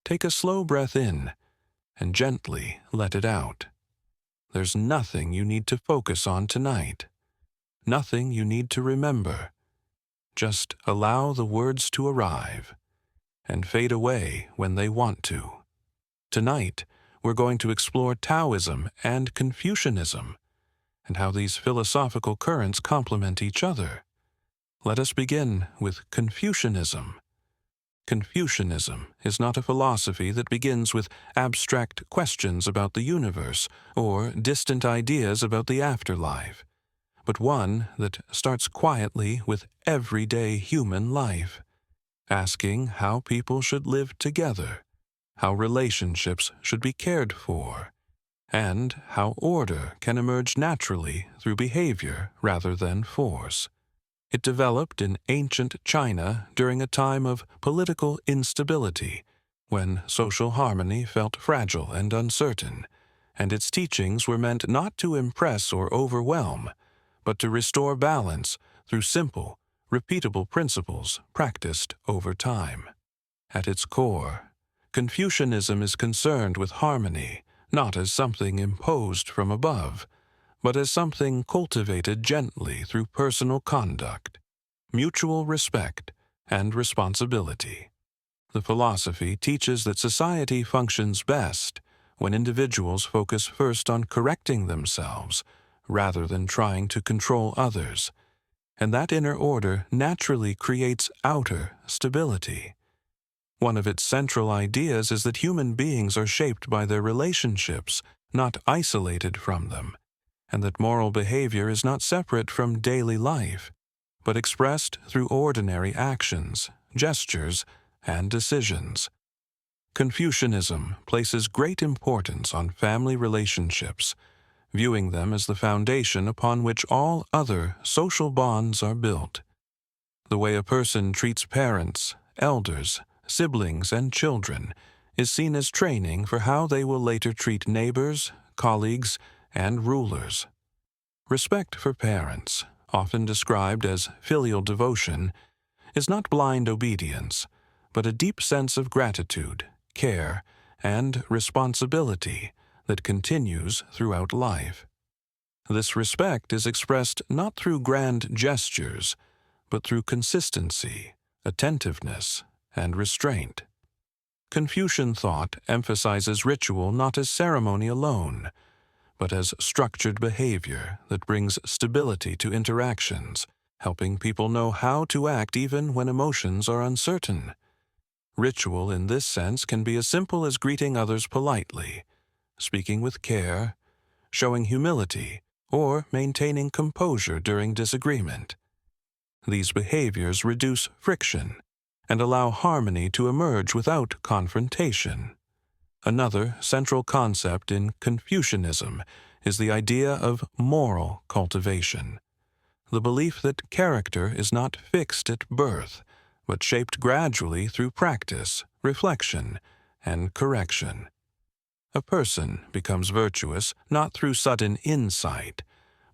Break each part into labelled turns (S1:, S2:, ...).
S1: take a slow breath in and gently let it out. There's nothing you need to focus on tonight. Nothing you need to remember. Just allow the words to arrive and fade away when they want to. Tonight, we're going to explore Taoism and Confucianism and how these philosophical currents complement each other. Let us begin with Confucianism. Confucianism is not a philosophy that begins with abstract questions about the universe or distant ideas about the afterlife, but one that starts quietly with everyday human life, asking how people should live together, how relationships should be cared for, and how order can emerge naturally through behavior rather than force. It developed in ancient China during a time of political instability, when social harmony felt fragile and uncertain, and its teachings were meant not to impress or overwhelm, but to restore balance through simple, repeatable principles practiced over time. At its core, Confucianism is concerned with harmony, not as something imposed from above, but as something cultivated gently through personal conduct, mutual respect, and responsibility. The philosophy teaches that society functions best when individuals focus first on correcting themselves rather than trying to control others, and that inner order naturally creates outer stability. One of its central ideas is that human beings are shaped by their relationships, not isolated from them, and that moral behavior is not separate from daily life, but expressed through ordinary actions, gestures, and decisions. Confucianism places great importance on family relationships, viewing them as the foundation upon which all other social bonds are built. The way a person treats parents, elders, siblings, and children is seen as training for how they will later treat neighbors, colleagues, and rulers. Respect for parents, often described as filial devotion, is not blind obedience, but a deep sense of gratitude, care, and responsibility that continues throughout life. This respect is expressed not through grand gestures, but through consistency, attentiveness, and restraint. Confucian thought emphasizes ritual not as ceremony alone, but as structured behavior that brings stability to interactions, helping people know how to act even when emotions are uncertain. Ritual in this sense can be as simple as greeting others politely, speaking with care, showing humility, or maintaining composure during disagreement. These behaviors reduce friction and allow harmony to emerge without confrontation. Another central concept in Confucianism is the idea of moral cultivation, the belief that character is not fixed at birth, but shaped gradually through practice, reflection, and correction. A person becomes virtuous not through sudden insight,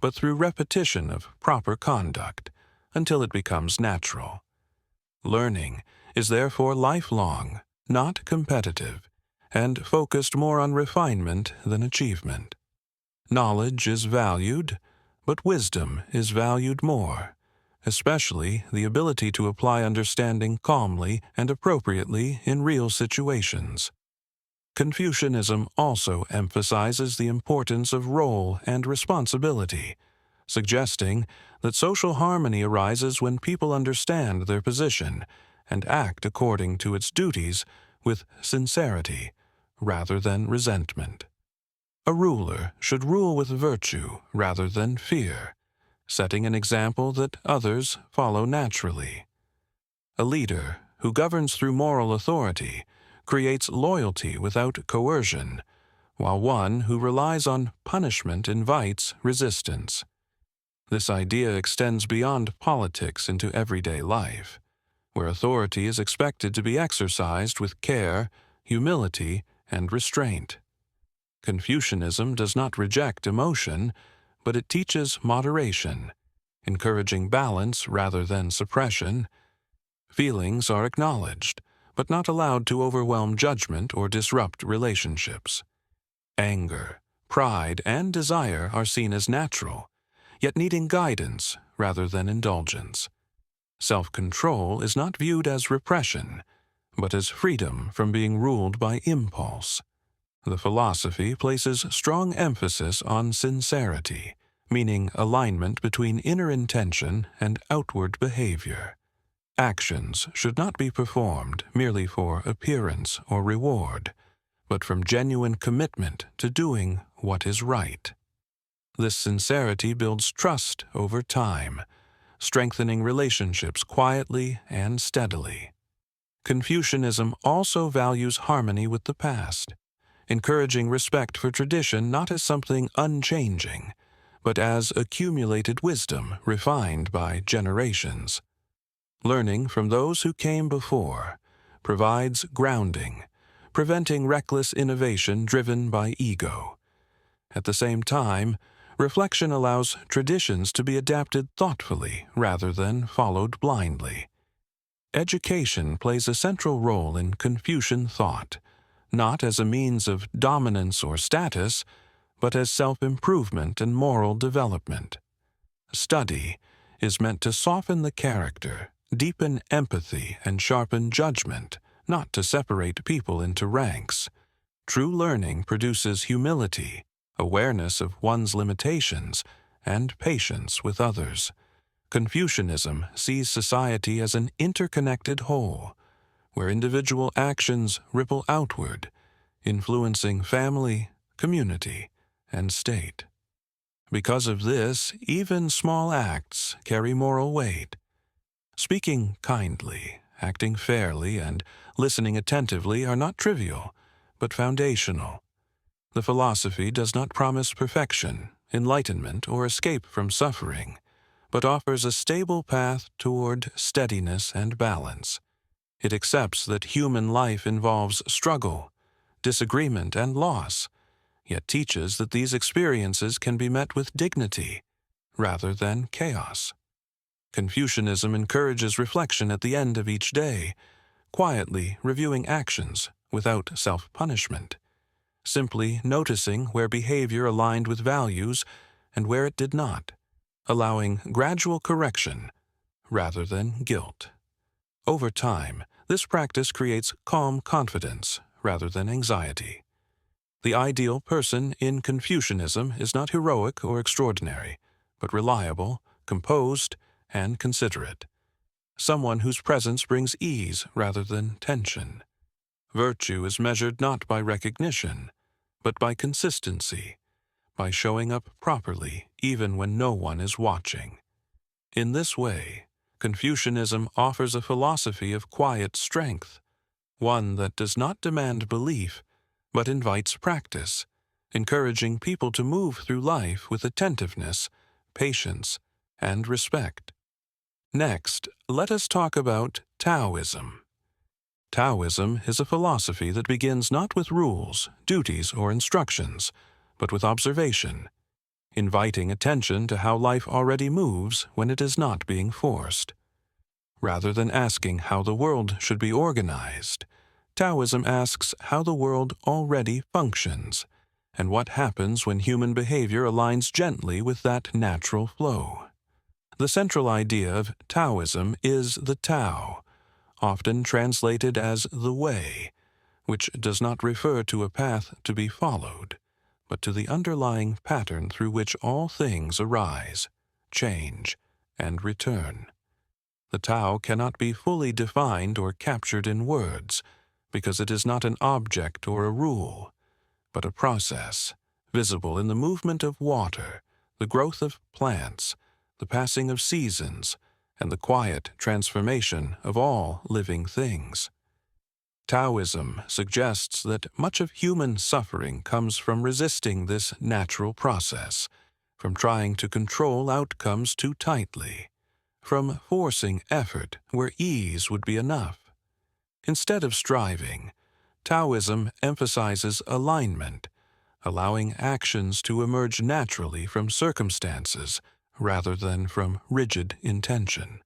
S1: but through repetition of proper conduct, until it becomes natural. Learning is therefore lifelong, not competitive, and focused more on refinement than achievement. Knowledge is valued, but wisdom is valued more, especially the ability to apply understanding calmly and appropriately in real situations. Confucianism also emphasizes the importance of role and responsibility, suggesting that social harmony arises when people understand their position and act according to its duties with sincerity rather than resentment. A ruler should rule with virtue rather than fear, setting an example that others follow naturally. A leader who governs through moral authority creates loyalty without coercion, while one who relies on punishment invites resistance. This idea extends beyond politics into everyday life, where authority is expected to be exercised with care, humility, and restraint. Confucianism does not reject emotion, but it teaches moderation, encouraging balance rather than suppression. Feelings are acknowledged, but not allowed to overwhelm judgment or disrupt relationships. Anger, pride, and desire are seen as natural, yet needing guidance rather than indulgence. Self-control is not viewed as repression, but as freedom from being ruled by impulse. The philosophy places strong emphasis on sincerity, meaning alignment between inner intention and outward behavior. Actions should not be performed merely for appearance or reward, but from genuine commitment to doing what is right. This sincerity builds trust over time, strengthening relationships quietly and steadily. Confucianism also values harmony with the past, encouraging respect for tradition not as something unchanging, but as accumulated wisdom refined by generations. Learning from those who came before provides grounding, preventing reckless innovation driven by ego. At the same time, reflection allows traditions to be adapted thoughtfully rather than followed blindly. Education plays a central role in Confucian thought, not as a means of dominance or status, but as self-improvement and moral development. Study is meant to soften the character, deepen empathy, and sharpen judgment, not to separate people into ranks. True learning produces humility, awareness of one's limitations, and patience with others. Confucianism sees society as an interconnected whole, where individual actions ripple outward, influencing family, community, and state. Because of this, even small acts carry moral weight. Speaking kindly, acting fairly, and listening attentively are not trivial, but foundational. The philosophy does not promise perfection, enlightenment, or escape from suffering, but offers a stable path toward steadiness and balance. It accepts that human life involves struggle, disagreement, and loss, yet teaches that these experiences can be met with dignity rather than chaos. Confucianism encourages reflection at the end of each day, quietly reviewing actions without self-punishment, simply noticing where behavior aligned with values and where it did not, allowing gradual correction rather than guilt. Over time, this practice creates calm confidence rather than anxiety. The ideal person in Confucianism is not heroic or extraordinary, but reliable, composed, and considerate. Someone whose presence brings ease rather than tension. Virtue is measured not by recognition, but by consistency, by showing up properly even when no one is watching. In this way, Confucianism offers a philosophy of quiet strength, one that does not demand belief, but invites practice, encouraging people to move through life with attentiveness, patience, and respect. Next, let us talk about Taoism. Taoism is a philosophy that begins not with rules, duties, or instructions, but with observation, inviting attention to how life already moves when it is not being forced. Rather than asking how the world should be organized, Taoism asks how the world already functions, and what happens when human behavior aligns gently with that natural flow. The central idea of Taoism is the Tao, often translated as the way, which does not refer to a path to be followed, but to the underlying pattern through which all things arise, change, and return. The Tao cannot be fully defined or captured in words, because it is not an object or a rule, but a process, visible in the movement of water, the growth of plants, the passing of seasons, and the quiet transformation of all living things. Taoism suggests that much of human suffering comes from resisting this natural process, from trying to control outcomes too tightly, from forcing effort where ease would be enough. Instead of striving, Taoism emphasizes alignment, allowing actions to emerge naturally from circumstances rather than from rigid intention.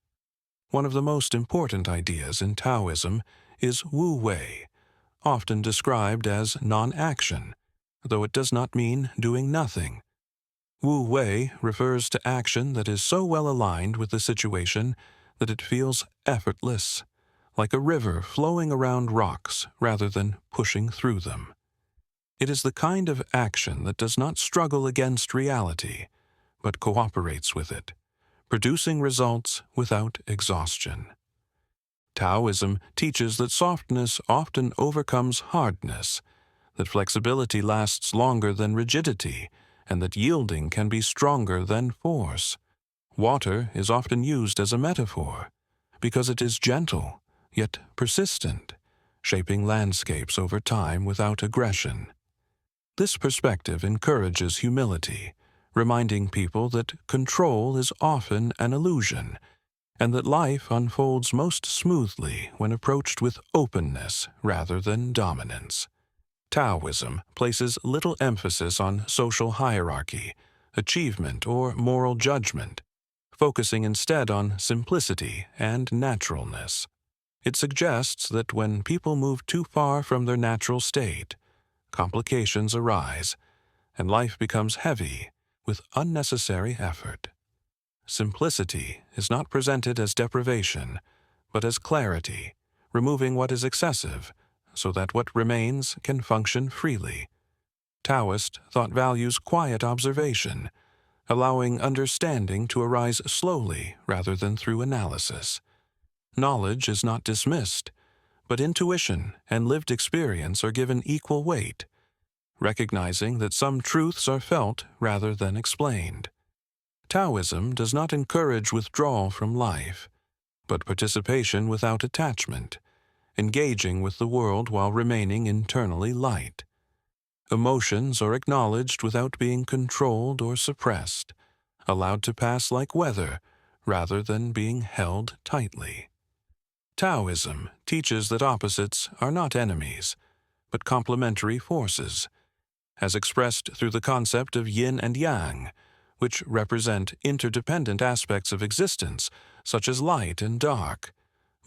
S1: One of the most important ideas in Taoism is Wu Wei, often described as non-action, though it does not mean doing nothing. Wu Wei refers to action that is so well aligned with the situation that it feels effortless, like a river flowing around rocks rather than pushing through them. It is the kind of action that does not struggle against reality, but cooperates with it, producing results without exhaustion. Taoism teaches that softness often overcomes hardness, that flexibility lasts longer than rigidity, and that yielding can be stronger than force. Water is often used as a metaphor because it is gentle, yet persistent, shaping landscapes over time without aggression. This perspective encourages humility, reminding people that control is often an illusion, and that life unfolds most smoothly when approached with openness rather than dominance. Taoism places little emphasis on social hierarchy, achievement, or moral judgment, focusing instead on simplicity and naturalness. It suggests that when people move too far from their natural state, complications arise, and life becomes heavy with unnecessary effort. Simplicity is not presented as deprivation, but as clarity, removing what is excessive, so that what remains can function freely. Taoist thought values quiet observation, allowing understanding to arise slowly rather than through analysis. Knowledge is not dismissed, but intuition and lived experience are given equal weight, recognizing that some truths are felt rather than explained. Taoism does not encourage withdrawal from life, but participation without attachment, engaging with the world while remaining internally light. Emotions are acknowledged without being controlled or suppressed, allowed to pass like weather rather than being held tightly. Taoism teaches that opposites are not enemies, but complementary forces, as expressed through the concept of yin and yang, which represent interdependent aspects of existence, such as light and dark,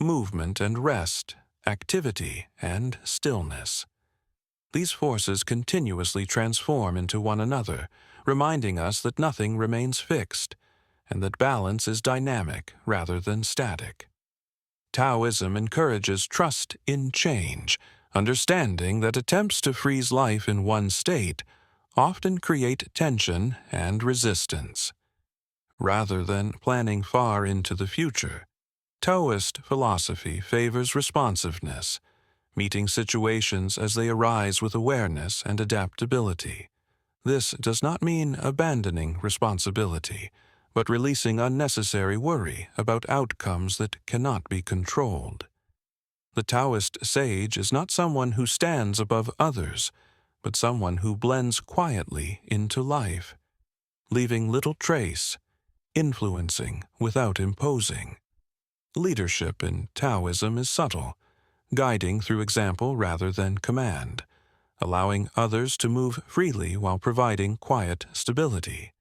S1: movement and rest, activity and stillness. These forces continuously transform into one another, reminding us that nothing remains fixed, and that balance is dynamic rather than static. Taoism encourages trust in change, understanding that attempts to freeze life in one state often create tension and resistance. Rather than planning far into the future, Taoist philosophy favors responsiveness, meeting situations as they arise with awareness and adaptability. This does not mean abandoning responsibility, but releasing unnecessary worry about outcomes that cannot be controlled. The Taoist sage is not someone who stands above others, but someone who blends quietly into life, leaving little trace, influencing without imposing. Leadership in Taoism is subtle, guiding through example rather than command, allowing others to move freely while providing quiet stability.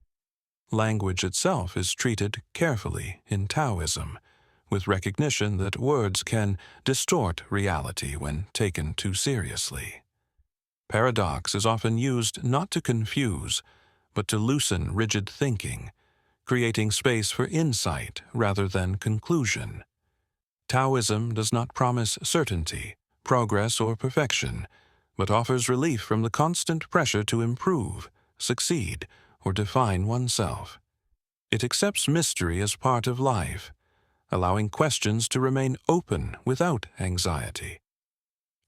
S1: Language itself is treated carefully in Taoism, with recognition that words can distort reality when taken too seriously. Paradox is often used not to confuse, but to loosen rigid thinking, creating space for insight rather than conclusion. Taoism does not promise certainty, progress, or perfection, but offers relief from the constant pressure to improve, succeed, or define oneself. It accepts mystery as part of life, allowing questions to remain open without anxiety.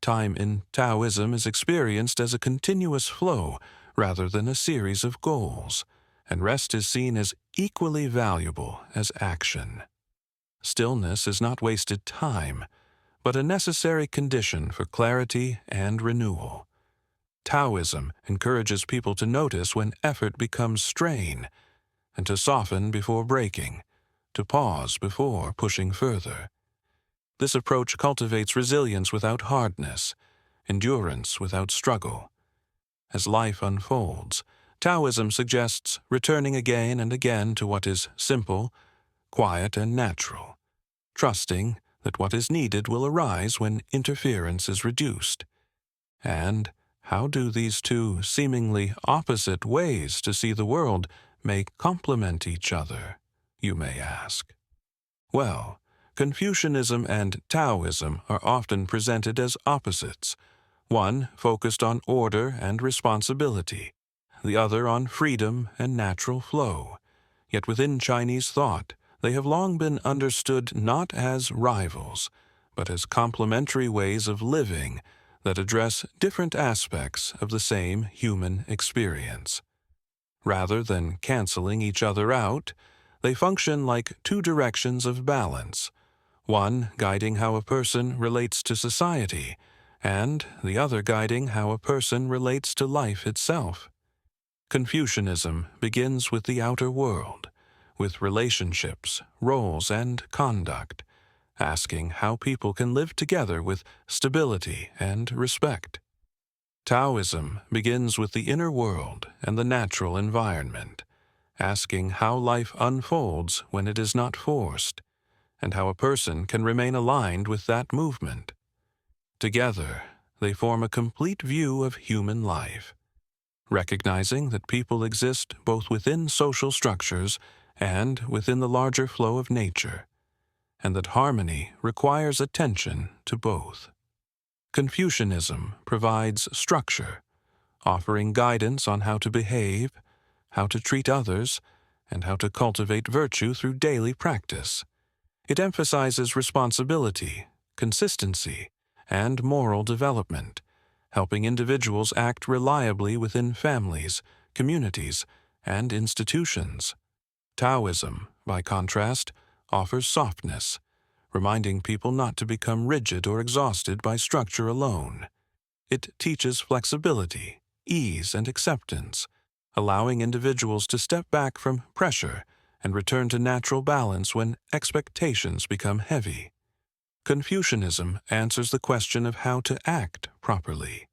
S1: Time in Taoism is experienced as a continuous flow rather than a series of goals, and rest is seen as equally valuable as action. Stillness is not wasted time, but a necessary condition for clarity and renewal. Taoism encourages people to notice when effort becomes strain, and to soften before breaking, to pause before pushing further. This approach cultivates resilience without hardness, endurance without struggle. As life unfolds, Taoism suggests returning again and again to what is simple, quiet, and natural, trusting that what is needed will arise when interference is reduced. And how do these two seemingly opposite ways to see the world may complement each other, you may ask? Well, Confucianism and Taoism are often presented as opposites, one focused on order and responsibility, the other on freedom and natural flow. Yet within Chinese thought, they have long been understood not as rivals, but as complementary ways of living that address different aspects of the same human experience. Rather than canceling each other out, they function like two directions of balance, one guiding how a person relates to society, and the other guiding how a person relates to life itself. Confucianism begins with the outer world, with relationships, roles, and conduct, asking how people can live together with stability and respect. Taoism begins with the inner world and the natural environment, asking how life unfolds when it is not forced, and how a person can remain aligned with that movement. Together, they form a complete view of human life, recognizing that people exist both within social structures and within the larger flow of nature, and that harmony requires attention to both. Confucianism provides structure, offering guidance on how to behave, how to treat others, and how to cultivate virtue through daily practice. It emphasizes responsibility, consistency, and moral development, helping individuals act reliably within families, communities, and institutions. Taoism, by contrast, offers softness, reminding people not to become rigid or exhausted by structure alone. It teaches flexibility, ease, and acceptance, allowing individuals to step back from pressure and return to natural balance when expectations become heavy. Confucianism answers the question of how to act properly,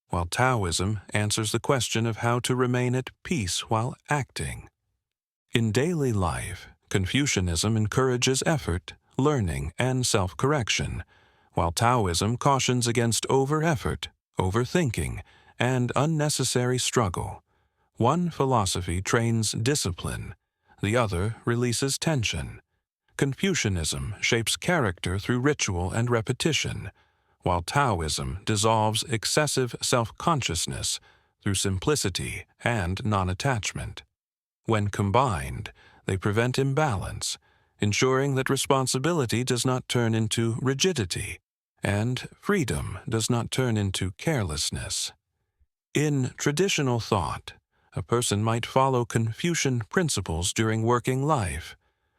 S1: while Taoism answers the question of how to remain at peace while acting. In daily life, Confucianism encourages effort, learning, and self-correction, while Taoism cautions against over-effort, overthinking, and unnecessary struggle. One philosophy trains discipline, the other releases tension. Confucianism shapes character through ritual and repetition, while Taoism dissolves excessive self-consciousness through simplicity and non-attachment. When combined, they prevent imbalance, ensuring that responsibility does not turn into rigidity, and freedom does not turn into carelessness. In traditional thought, a person might follow Confucian principles during working life,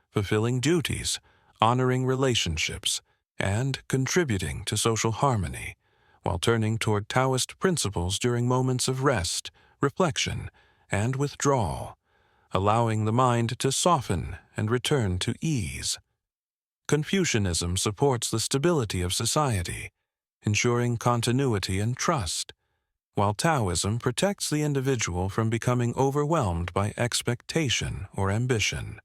S1: fulfilling duties, honoring relationships, and contributing to social harmony, while turning toward Taoist principles during moments of rest, reflection, and withdrawal, allowing the mind to soften and return to ease. Confucianism supports the stability of society, ensuring continuity and trust, while Taoism protects the individual from becoming overwhelmed by expectation or ambition.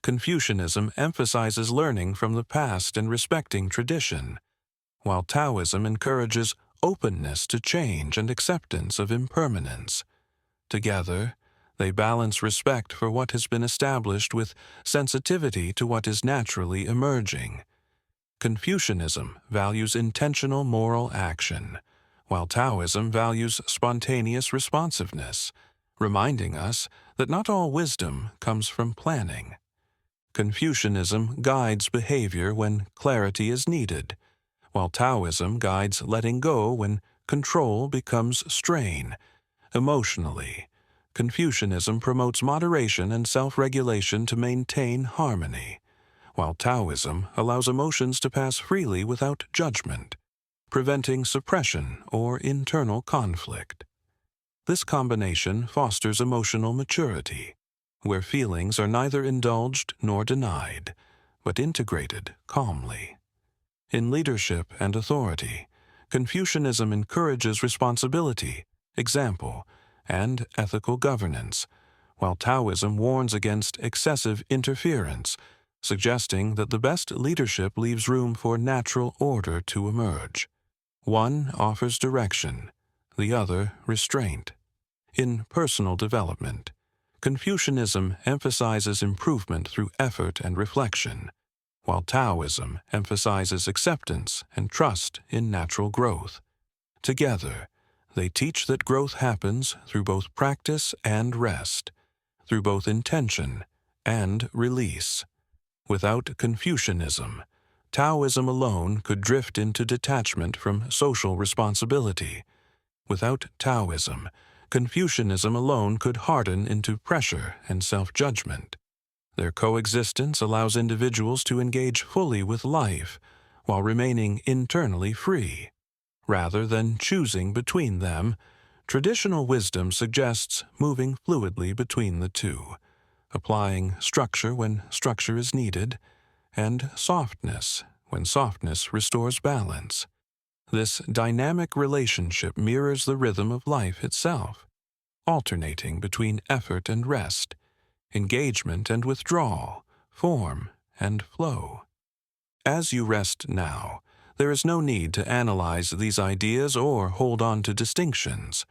S1: Confucianism emphasizes learning from the past and respecting tradition, while Taoism encourages openness to change and acceptance of impermanence. Together, they balance respect for what has been established with sensitivity to what is naturally emerging. Confucianism values intentional moral action, while Taoism values spontaneous responsiveness, reminding us that not all wisdom comes from planning. Confucianism guides behavior when clarity is needed, while Taoism guides letting go when control becomes strain. Emotionally, Confucianism promotes moderation and self-regulation to maintain harmony, while Taoism allows emotions to pass freely without judgment, preventing suppression or internal conflict. This combination fosters emotional maturity, where feelings are neither indulged nor denied, but integrated calmly. In leadership and authority, Confucianism encourages responsibility, example, and ethical governance, while Taoism warns against excessive interference, suggesting that the best leadership leaves room for natural order to emerge. One offers direction, the other restraint. In personal development, Confucianism emphasizes improvement through effort and reflection, while Taoism emphasizes acceptance and trust in natural growth. Together, they teach that growth happens through both practice and rest, through both intention and release. Without Confucianism, Taoism alone could drift into detachment from social responsibility. Without Taoism, Confucianism alone could harden into pressure and self-judgment. Their coexistence allows individuals to engage fully with life while remaining internally free. Rather than choosing between them, traditional wisdom suggests moving fluidly between the two, applying structure when structure is needed, and softness when softness restores balance. This dynamic relationship mirrors the rhythm of life itself, alternating between effort and rest, engagement and withdrawal, form and flow. As you rest now, there is no need to analyze these ideas or hold on to distinctions.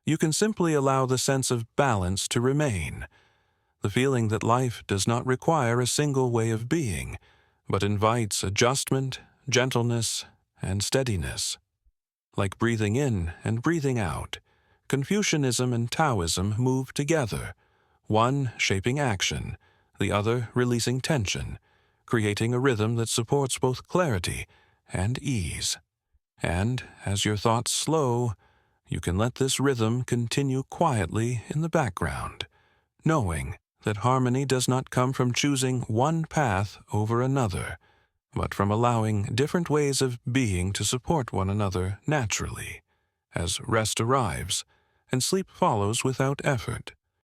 S1: You can simply allow the sense of balance to remain, the feeling that life does not require a single way of being, but invites adjustment, gentleness, and steadiness. Like breathing in and breathing out, Confucianism and Taoism move together, one shaping action, the other releasing tension, creating a rhythm that supports both clarity and ease. And as your thoughts slow, you can let this rhythm continue quietly in the background, knowing that harmony does not come from choosing one path over another, but from allowing different ways of being to support one another naturally, as rest arrives and sleep follows without effort.